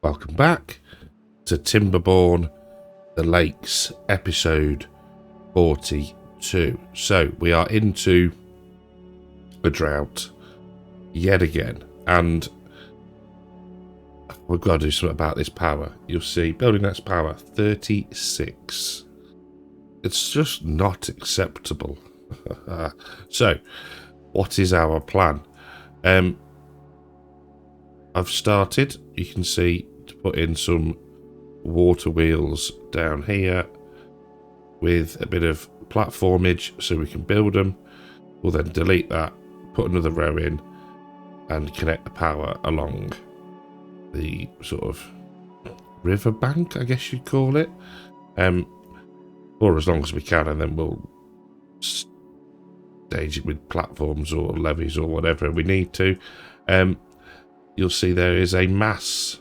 Welcome back to Timberborn, the Lakes, episode 42. So we are into a drought yet again, and we've got to do something about this power. You'll see, building next power, 36. It's just not acceptable. So, what is our plan? I've started, you can see, to put in some water wheels down here with a bit of platformage so we can build them. We'll then delete that, put another row in and connect the power along the sort of riverbank, I guess you'd call it, for as long as we can, and then we'll stage it with platforms or levees or whatever we need to. You'll see there is a mass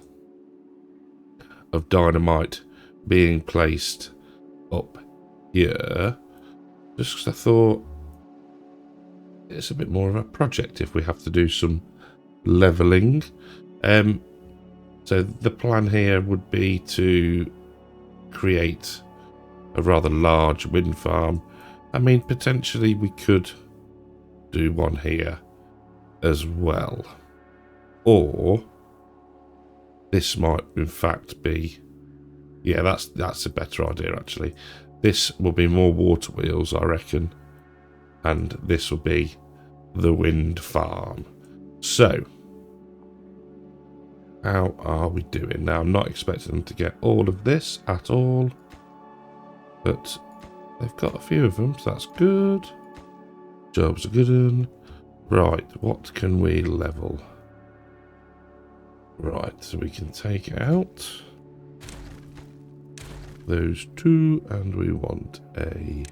of dynamite being placed up here, just because I thought it's a bit more of a project if we have to do some levelling. So the plan here would be to create a rather large wind farm. I mean, potentially we could do one here as well, or this might in fact be, yeah, that's a better idea actually. This will be more water wheels, I reckon, and this will be the wind farm. So how are we doing now? I'm not expecting them to get all of this at all, but they've got a few of them, so that's good. Jobs are good one. Right, what can we level? Right, so we can take out those two, and we want a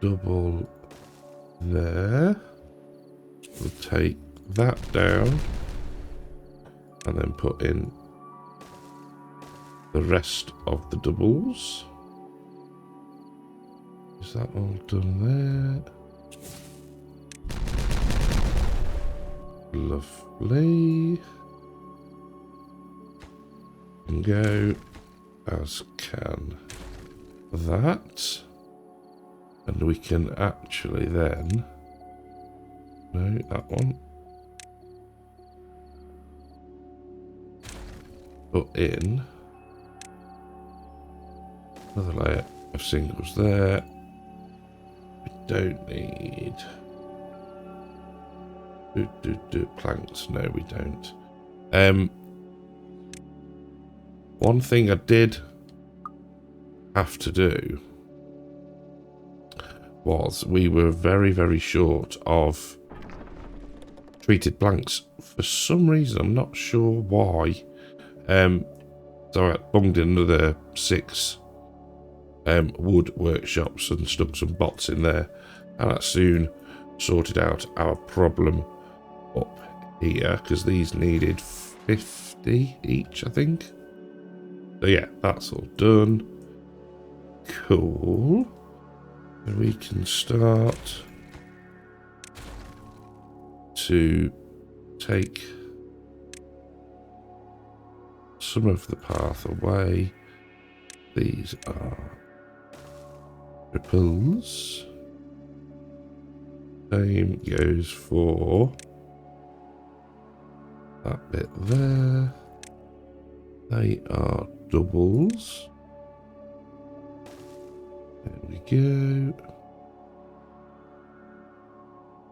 double there. We'll take that down and then put in the rest of the doubles. Is that all done there? Lovely. And go as can that. And we can actually then, no, that one, put in another layer of singles there. We don't need planks. No, we don't. One thing I did have to do was we were very, very short of treated planks for some reason. I'm not sure why. So I bunged in another 6 wood workshops and stuck some bots in there, and that soon sorted out our problem up here, because these needed 50 each, I think. So yeah, that's all done. Cool. And we can start to take some of the path away. These are ripples. Same goes for that bit there. They are doubles. There we go.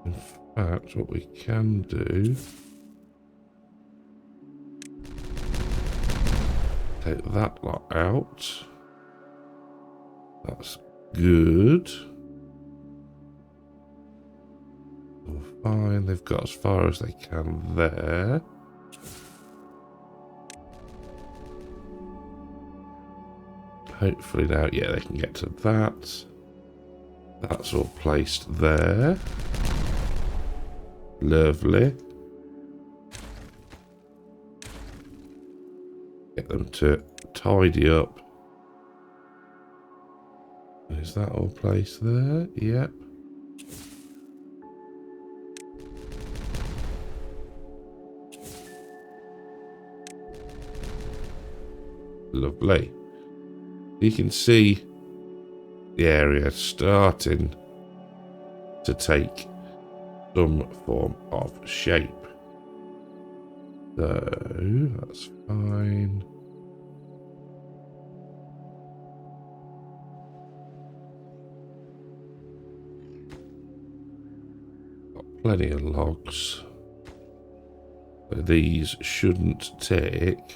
In fact, what we can do, take that lot out. That's good. All fine. They've got as far as they can there. Hopefully now, yeah, they can get to that. That's all placed there. Lovely. Get them to tidy up. Is that all placed there? Yep. Lovely. You can see the area starting to take some form of shape. So that's fine. Got plenty of logs. So these shouldn't take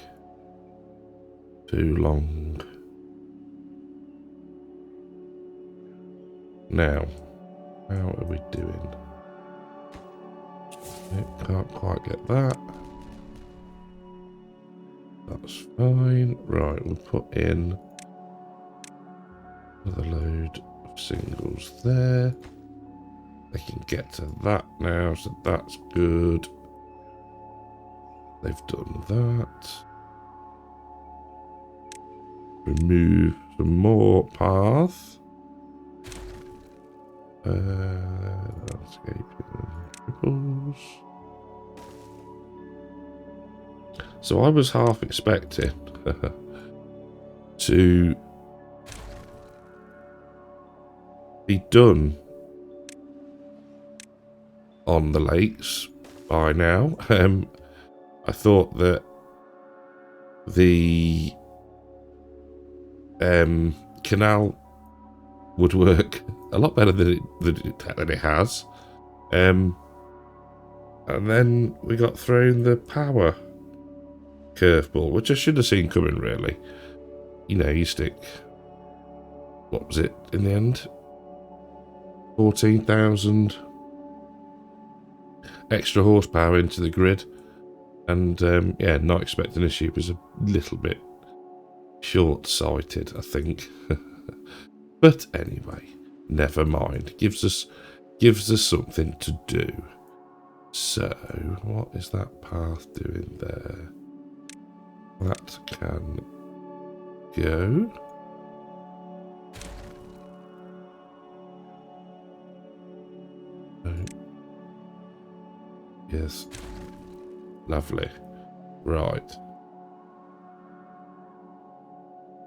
too long. Now, how are we doing? Can't quite get that. That's fine. Right, we'll put in another load of singles there. They can get to that now, so that's good. They've done that. Remove some more path. Landscaping triples. So I was half expecting to be done on the lakes by now. I thought that the canal would work a lot better than it has. And then we got thrown the power curveball, which I should have seen coming, really. You know, you stick, what was it in the end? 14,000 extra horsepower into the grid. And yeah, not expecting a issue was a little bit short-sighted, I think. But anyway, never mind. Gives us something to do. So, what is that path doing there? That can go. Oh. Yes. Lovely. Right.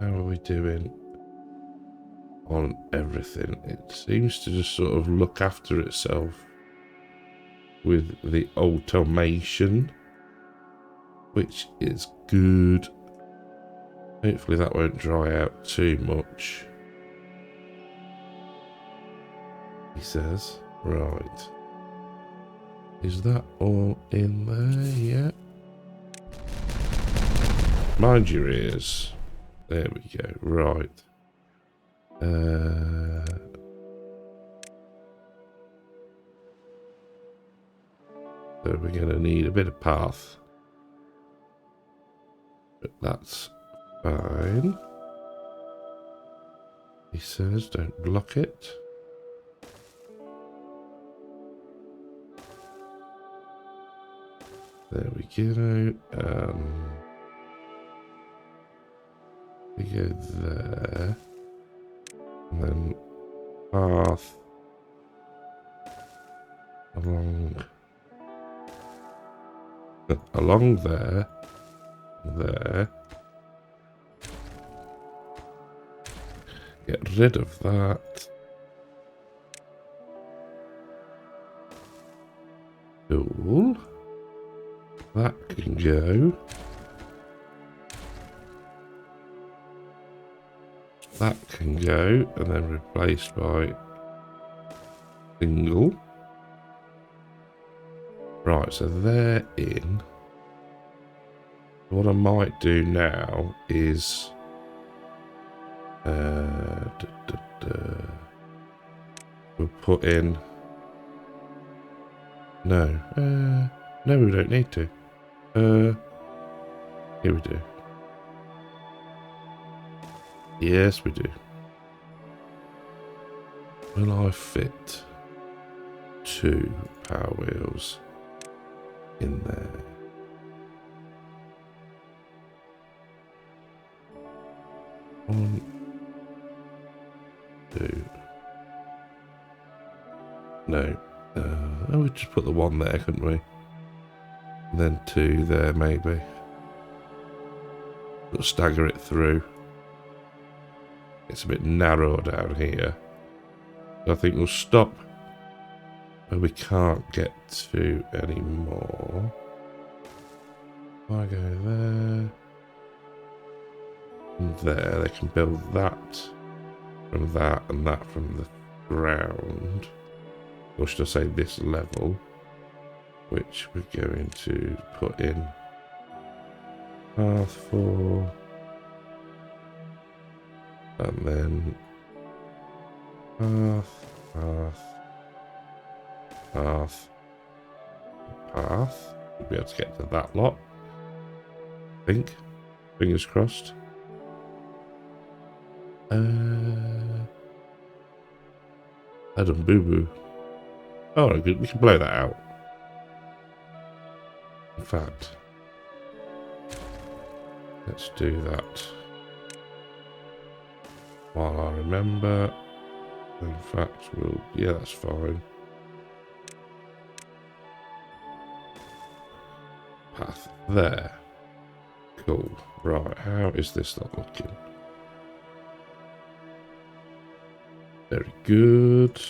How are we doing on everything? It seems to just sort of look after itself with the automation, which is good. Hopefully that won't dry out too much. He says, right. Is that all in there? Yeah. Mind your ears. There we go. Right. So we're going to need a bit of path. But that's fine. He says, don't block it. There we go. We go there. And then path along there. Get rid of that. Cool. That can go. That can go, and then replaced by single. Right, so they're in. What I might do now is we'll put in. No, no, we don't need to. Here we do. Yes, we do. Will I fit 2 power wheels in there? One, 2. No. Oh, we just put the 1 there, couldn't we? And then 2 there, maybe. We'll stagger it through. It's a bit narrow down here. So I think we'll stop where we can't get to anymore. I go there. And there, they can build that from that and that from the ground. Or should I say this level, which we're going to put in path 4. And then path, path. We'll be able to get to that lot. I think. Fingers crossed. Adam Boo Boo. Oh, good. We can blow that out. In fact, let's do that. While I remember. In fact, we'll. Yeah, that's fine. Path there. Cool. Right, how is this not looking? Very good.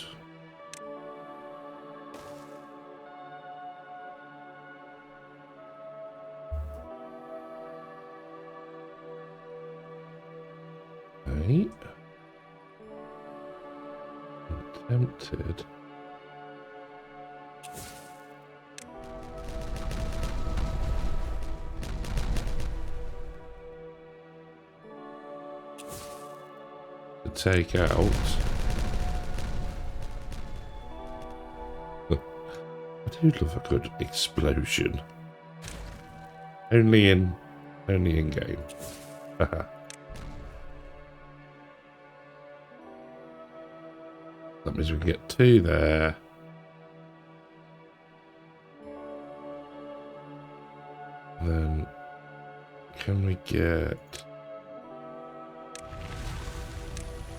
Okay. I'm tempted. To take out. I do love a good explosion. Only in game. Haha. That means we can get 2 there. And then can we get...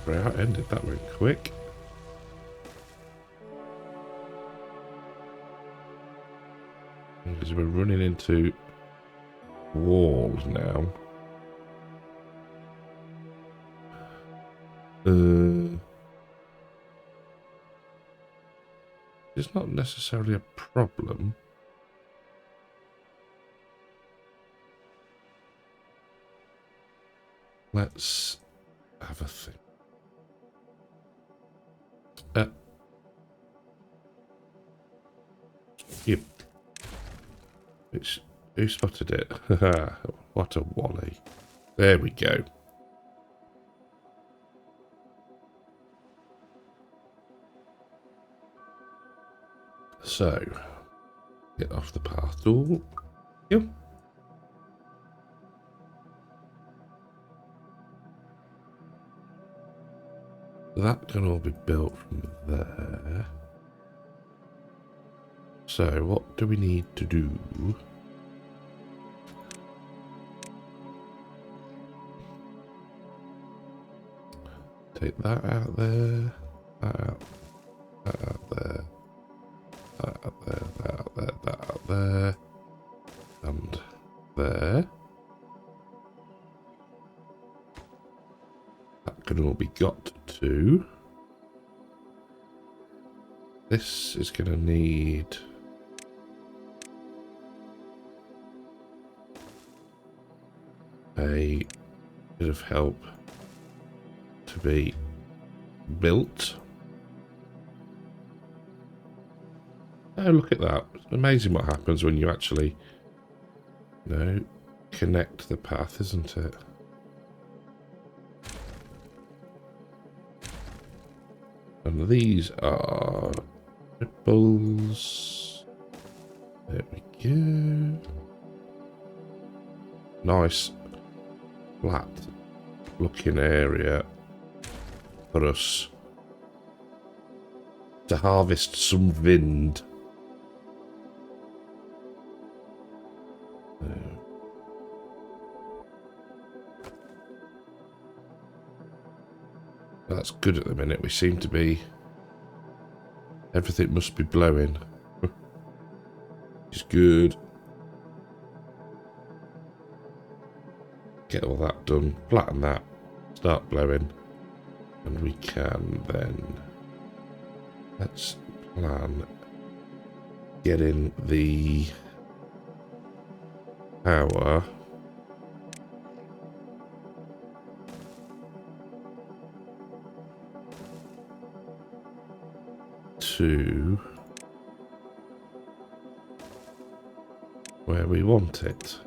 Right, I ended that one quick. Because we're running into walls now. It's not necessarily a problem. Let's have a think. Yep. Who spotted it? What a wally. There we go. So, get off the path tool. Yep. That can all be built from there. So, what do we need to do? Take that out there, that out there, that out there, that out there, that out there, and there. That can all be got to. This is going to need a bit of help to be built. Oh, look at that. It's amazing what happens when you actually, you know, connect the path, isn't it? And these are ripples. There we go. Nice flat looking area for us to harvest some wind. That's good at the minute. We seem to be... Everything must be blowing. Which is good. Get all that done, flatten that, start blowing, and we can then, let's plan getting the power to where we want it.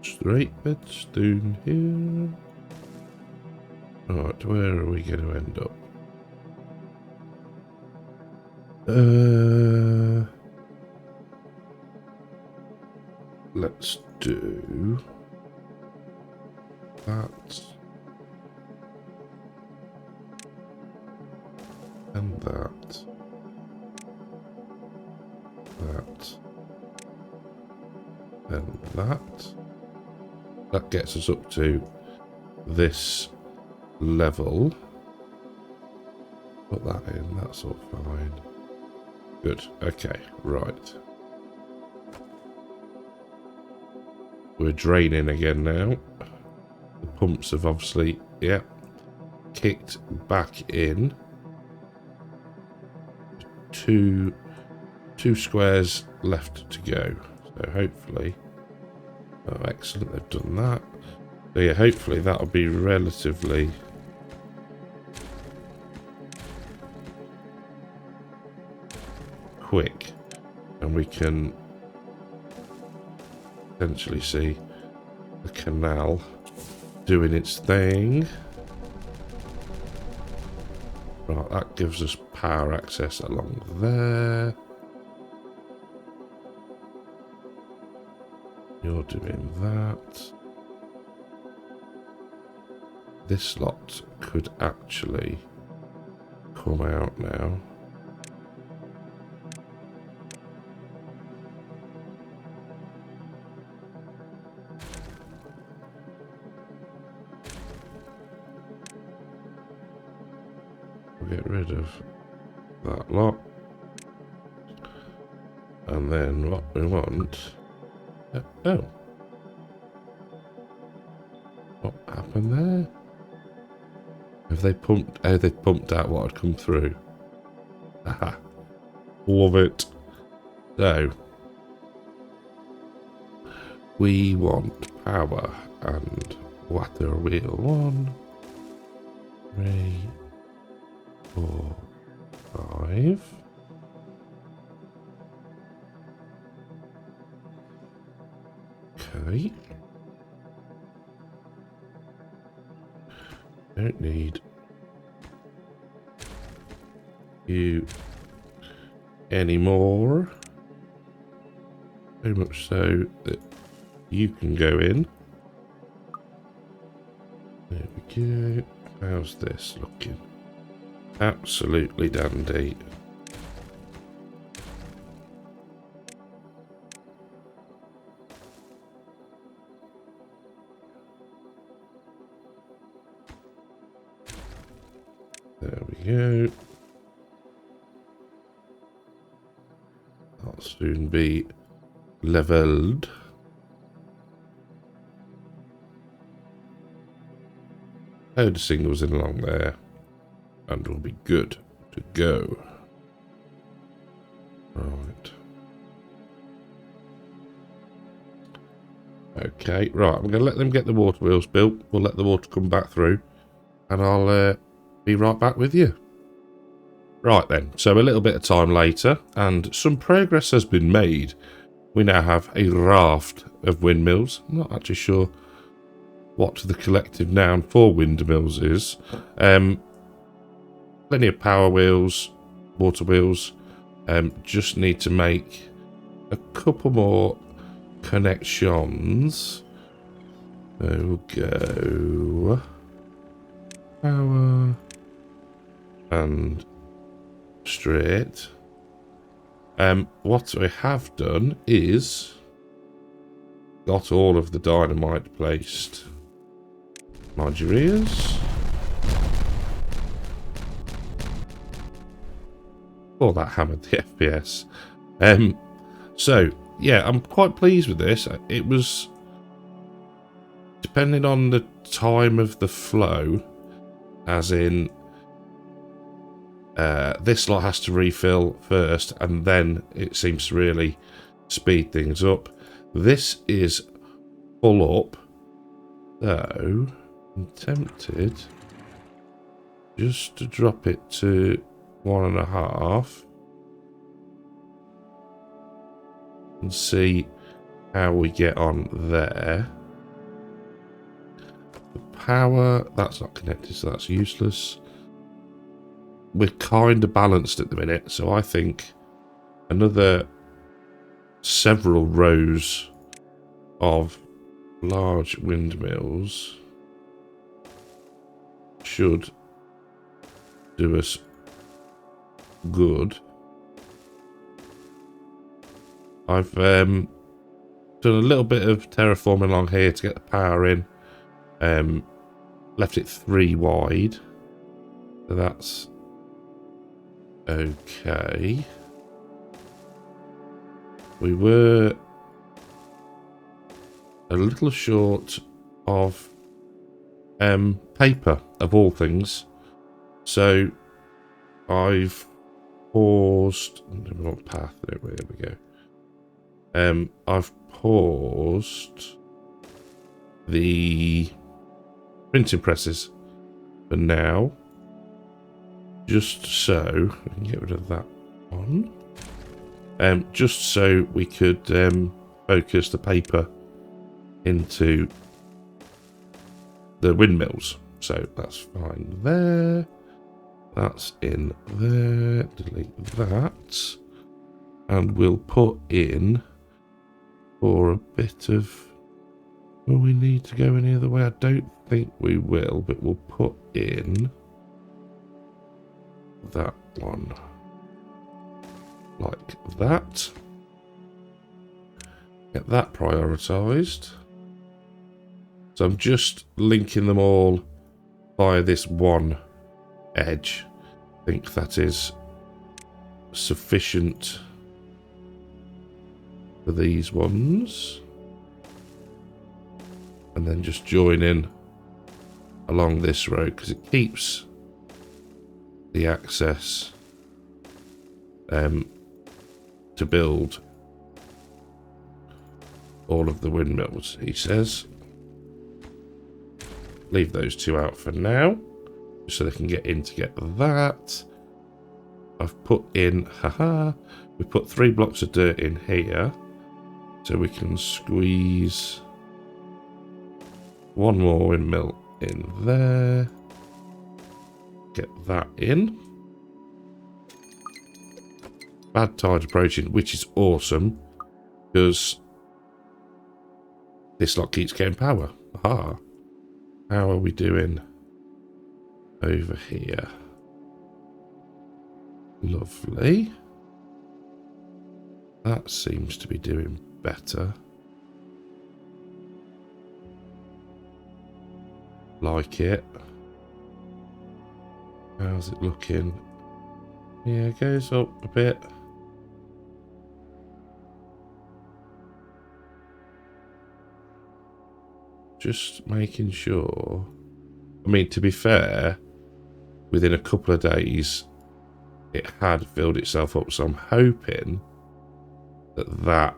Straight bits down here. Right, where are we going to end up? Let's do that and that, and that. That gets us up to this level. Put that in, that's all fine. Good, okay, right. We're draining again now. The pumps have obviously, yeah, kicked back in. Two squares left to go. So hopefully, oh excellent, they've done that. So yeah, hopefully that'll be relatively quick, and we can potentially see the canal doing its thing. Right, that gives us power access along there. You're doing that. This lot could actually come out now. We'll get rid of that lot. And then what we want... oh. What happened there? Have they pumped... oh, they pumped out what had come through. Aha. Love it. So. We want power and water wheel. 1, 3, 4, 5. Okay. Don't need you anymore. Very much so that you can go in. There we go. How's this looking? Absolutely dandy. There we go. That'll soon be leveled. Load of singles in along there, and we'll be good to go. Right. Okay, right, I'm going to let them get the water wheels built. We'll let the water come back through, and I'll be right back with you. Right then, so a little bit of time later, and some progress has been made. We now have a raft of windmills. I'm not actually sure what the collective noun for windmills is. Plenty of power wheels, water wheels. Just need to make a couple more connections. So we'll go power and straight. What I have done is got all of the dynamite placed. Mind your ears. Oh, that hammered the FPS. So, yeah, I'm quite pleased with this. It was, depending on the time of the flow, as in, this lot has to refill first, and then it seems to really speed things up. This is full up, so I'm tempted just to drop it to 1.5 and see how we get on there. The power, that's not connected, so that's useless. We're kind of balanced at the minute, so I think another several rows of large windmills should do us good. I've done a little bit of terraforming along here to get the power in. Left it 3 wide, so that's okay. We were a little short of paper, of all things, so I've paused. Wrong path. There we go. I've paused the printing presses for now, just so we can get rid of that one. Just so we could focus the paper into the windmills. So that's fine there. That's in there. Delete that. And we'll put in for a bit of... Will we need to go any other way? I don't think we will, but we'll put in that one. Like that. Get that prioritised. So I'm just linking them all via this one edge. I think that is sufficient for these ones. And then just join in along this road, because it keeps the access to build all of the windmills, he says. Leave those 2 out for now, so they can get in to get that. I've put in, we put 3 blocks of dirt in here, so we can squeeze 1 more windmill in there. Get that in. Bad tide approaching, which is awesome, because this lot keeps getting power. Aha. How are we doing over here? Lovely. That seems to be doing better. Like it. How's it looking? Yeah, it goes up a bit. Just making sure. I mean, to be fair, within a couple of days, it had filled itself up. So I'm hoping that that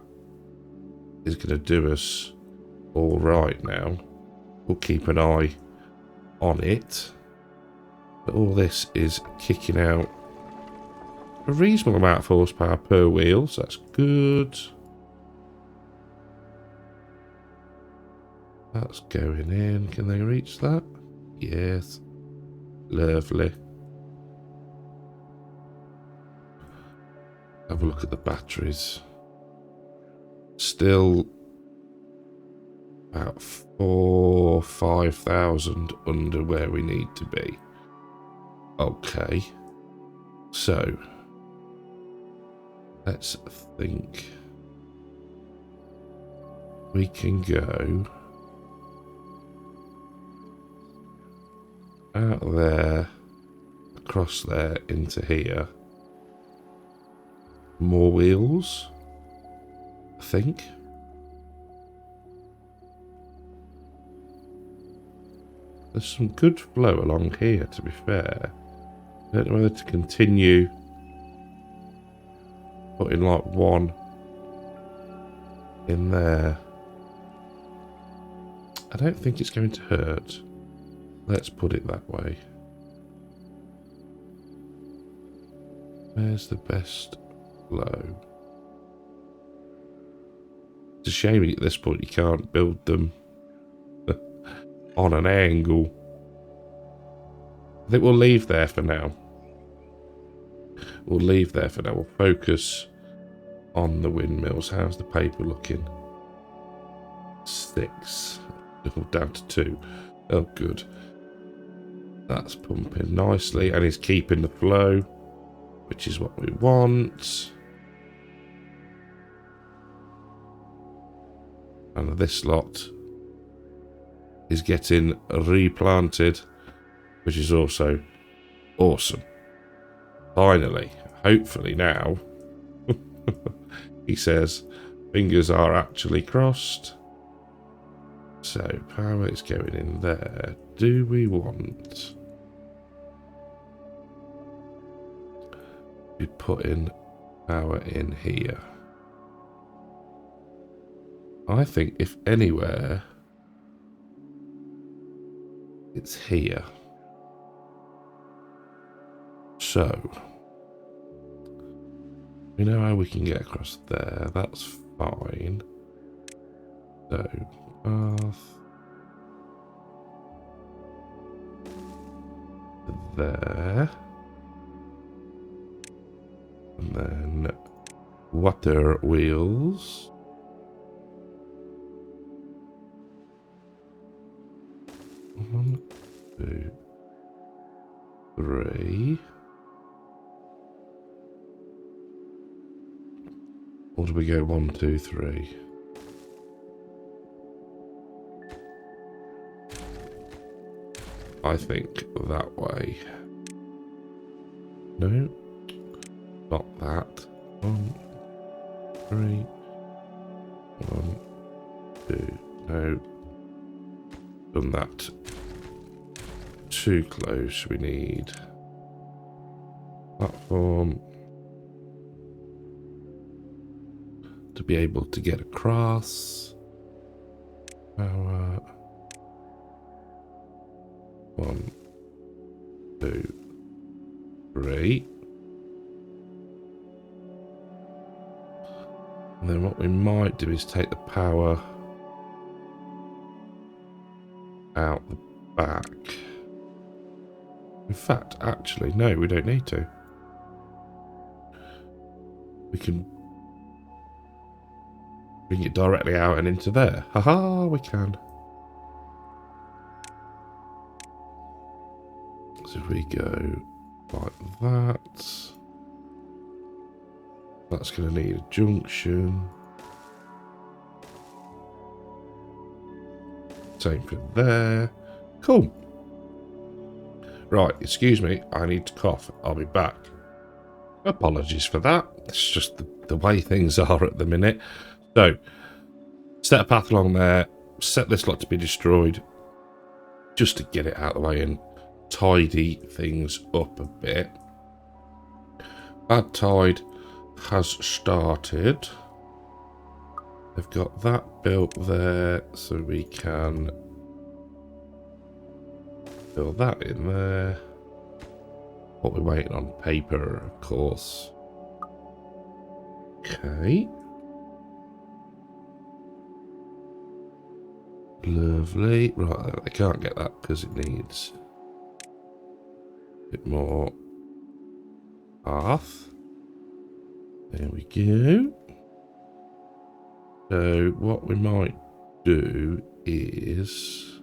is going to do us all right now. We'll keep an eye on it. But all this is kicking out a reasonable amount of horsepower per wheel, so that's good. That's going in. Can they reach that? Yes. Lovely. Have a look at the batteries. Still about 5,000 under where we need to be. Okay. So, let's think. We can go out there, across there, into here. more wheels, I think. There's some good flow along here, to be fair. I don't know whether to continue putting like one in there. I don't think it's going to hurt. Let's put it that way. Where's the best flow? It's a shame at this point you can't build them on an angle. I think we'll leave there for now. We'll leave there for now. We'll focus on the windmills. How's the paper looking? 6. Down to 2. Oh, good. That's pumping nicely, and he's keeping the flow, which is what we want. And this lot is getting replanted, which is also awesome. Finally, hopefully now, he says, fingers are actually crossed. So, power is going in there. Do we want to put in power in here? I think if anywhere, it's here. So, we know how we can get across there. That's fine. So, path there. And then water wheels. One, 2, 3. Or do we go 1, 2, 3? I think that way. No, not that. 1, 3. 1, 2. No. Done that. Too close. We need platform to be able to get across. Power. 1, 2, 3. And then what we might do is take the power out the back. In fact, actually, no, we don't need to. We can bring it directly out and into there. Haha, we can. So if we go like that, that's going to need a junction. Same for there. Cool. Right, excuse me, I need to cough. I'll be back. Apologies for that. It's just the way things are at the minute. So, set a path along there, set this lot to be destroyed, just to get it out of the way and tidy things up a bit. Bad tide has started. They've got that built there, so we can fill that in there. What we're waiting on, paper, of course. Okay. Lovely. Right, I can't get that because it needs a bit more path. There we go. So what we might do is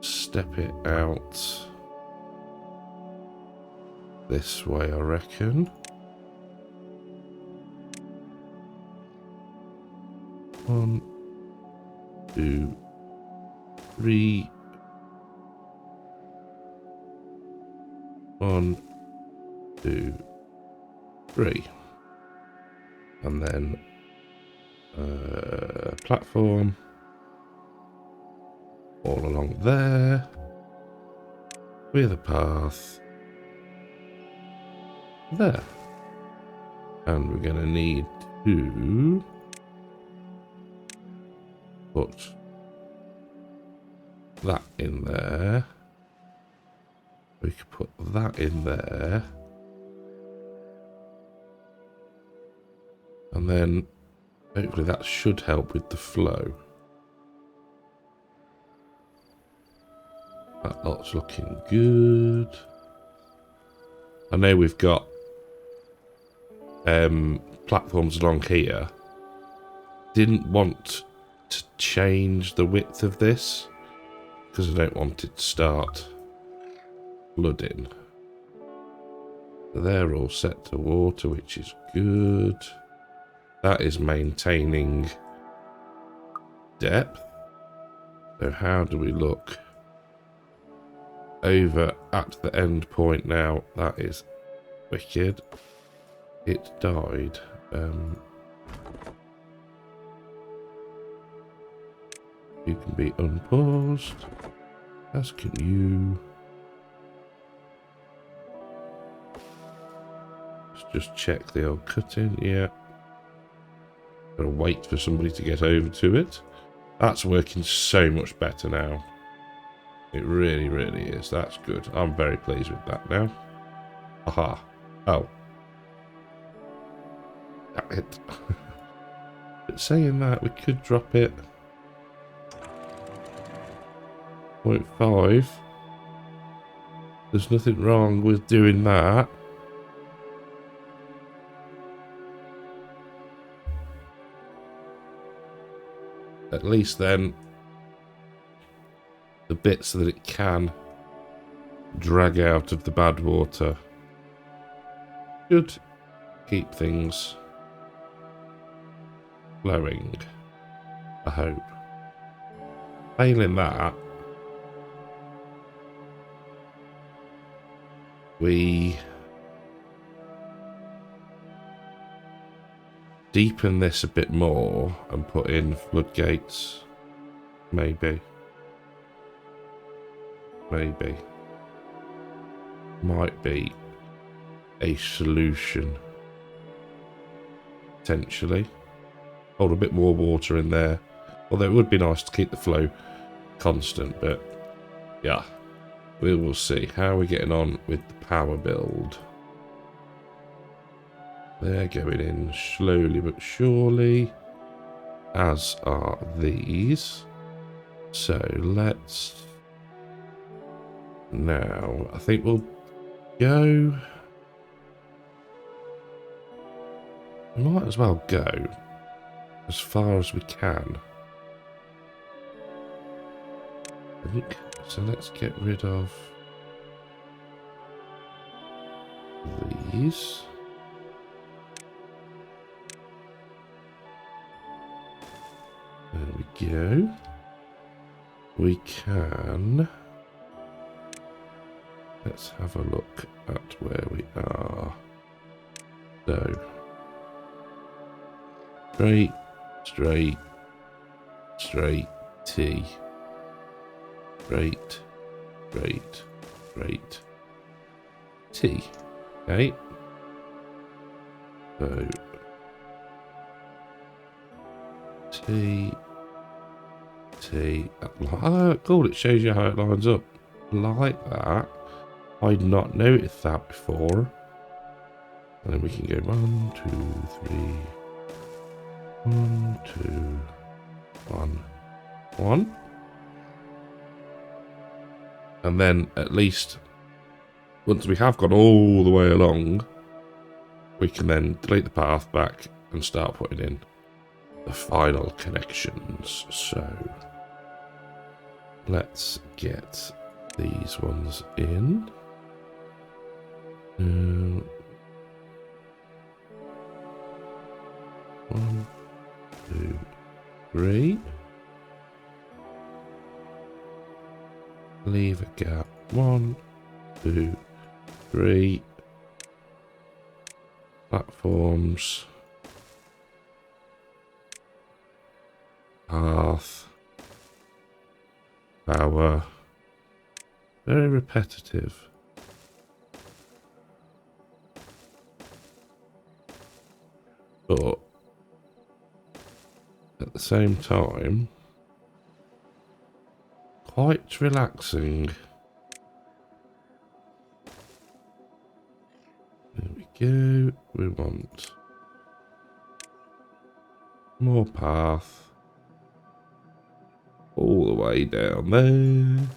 step it out this way, I reckon. 1, 2, 3. 1, 2, 3. And then platform all along there with a path there. And we're going to need to put that in there. We could put that in there. And then hopefully that should help with the flow. That lot's looking good. I know we've got platforms along here. Didn't want to change the width of this because I don't want it to start flooding. So they're all set to water, which is good. That is maintaining depth. So how do we look? Over at the end point now, that is wicked. It died. You can be unpaused, as can you. Let's just check the old cutting. Yeah. Gotta wait for somebody to get over to it. That's working so much better now. It really, really is. That's good. I'm very pleased with that now. Aha. Oh. Damn it. But saying that, we could drop it. 0.5. There's nothing wrong with doing that. At least then the bits that it can drag out of the bad water should keep things flowing, I hope. Failing that, we deepen this a bit more and put in floodgates. Maybe. Might be a solution. Potentially. Hold a bit more water in there. Although it would be nice to keep the flow constant, but yeah. We will see. How are we getting on with the power build? They're going in slowly but surely, as are these. So let's now, I think we'll go. We might as well go as far as we can. I think so. Let's get rid of these. There we go. We can. Let's have a look at where we are. So, straight, T. Straight, T. Okay. So, T. Oh, cool, it shows you how it lines up. Like that. I'd not noticed that before. And then we can go 1, 2, 3. 1, 2, 1, 1. And then at least once we have gone all the way along, we can then delete the path back and start putting in the final connections. So let's get these ones in. 1, 2, 3. Leave a gap. 1, 2, 3. Platforms. Path. Power. Very repetitive. But at the same time, quite relaxing. There we go. We want more path all the way down there.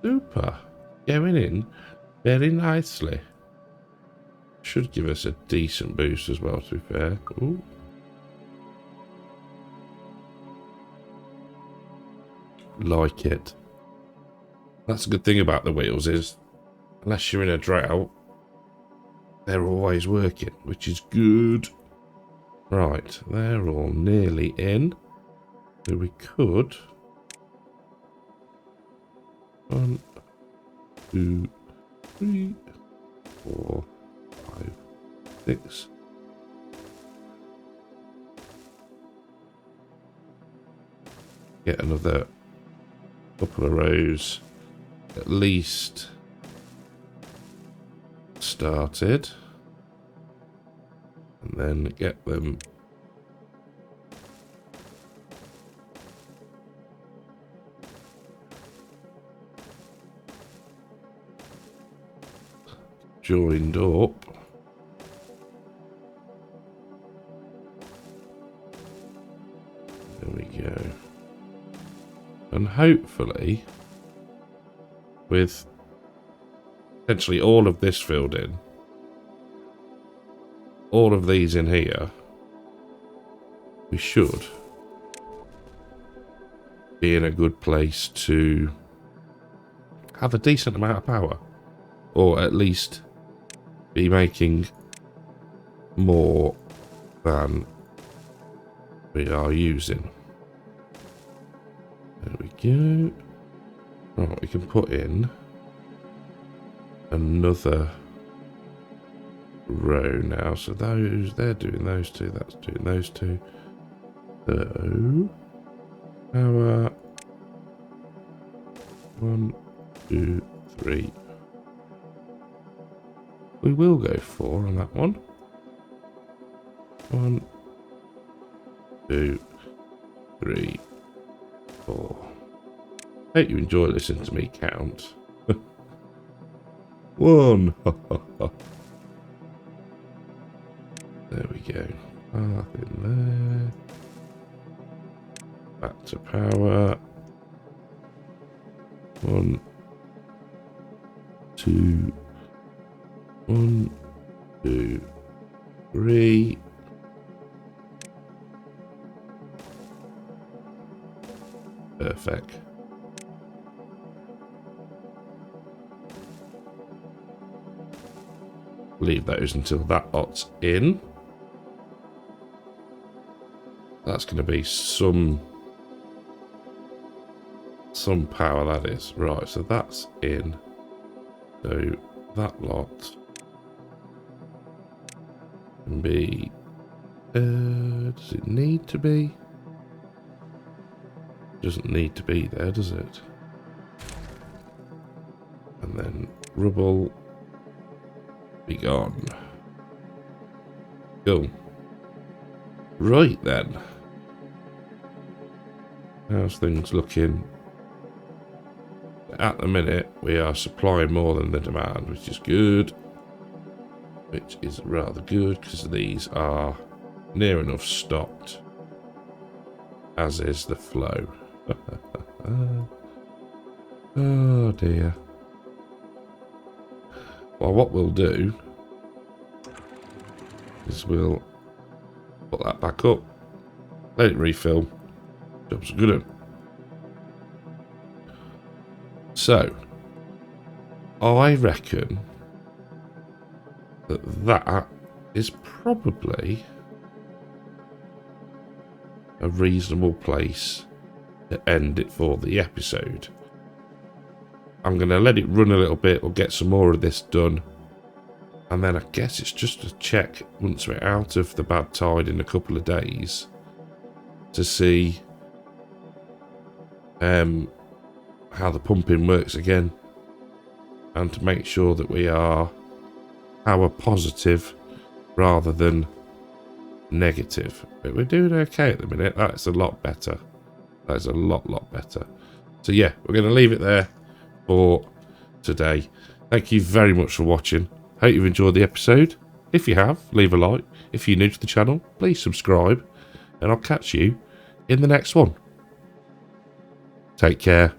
Super. Going in very nicely. Should give us a decent boost as well, to be fair. Ooh. Like it. That's a good thing about the wheels is, unless you're in a drought, they're always working, which is good. Right, they're all nearly in. So we could... 1, 2, 3, 4, 5, 6. Get another couple of rows at least started, and then get them joined up. There we go. And hopefully, with potentially all of this filled in, all of these in here, we should be in a good place to have a decent amount of power, or at least be making more than we are using. There we go. Right, we can put in another row now. So those, they're doing those two, that's doing those two. So, power. 1, 2, 3. We will go 4 on that one. 1, 2, 3, 4. Hope you enjoy listening to me count. 1. There we go. Path in there. Back to power. 1, 2. 1, 2, 3. Perfect. Leave those until that lot's in. That's going to be some power, that is. Right, so that's in. So that lot can be... does it need to be? Doesn't need to be there, does it? And then rubble be gone. Cool. Right then. How's things looking? At the minute, we are supplying more than the demand, which is good. Which is rather good, because these are near enough stocked, as is the flow. Oh dear. Well, what we'll do is we'll put that back up, let it refill. Job's good. So, I reckon that is probably a reasonable place to end it for the episode. I'm going to let it run a little bit. We'll get some more of this done. And then I guess it's just a check once we're out of the bad tide in a couple of days to see how the pumping works again, and to make sure that we are power positive rather than negative. But we're doing okay at the minute. That's a lot better. That's a lot better. So yeah, we're going to leave it there for today. Thank you very much for watching. Hope you've enjoyed the episode. If you have, leave a like. If you're new to the channel, please subscribe, and I'll catch you in the next one. Take care.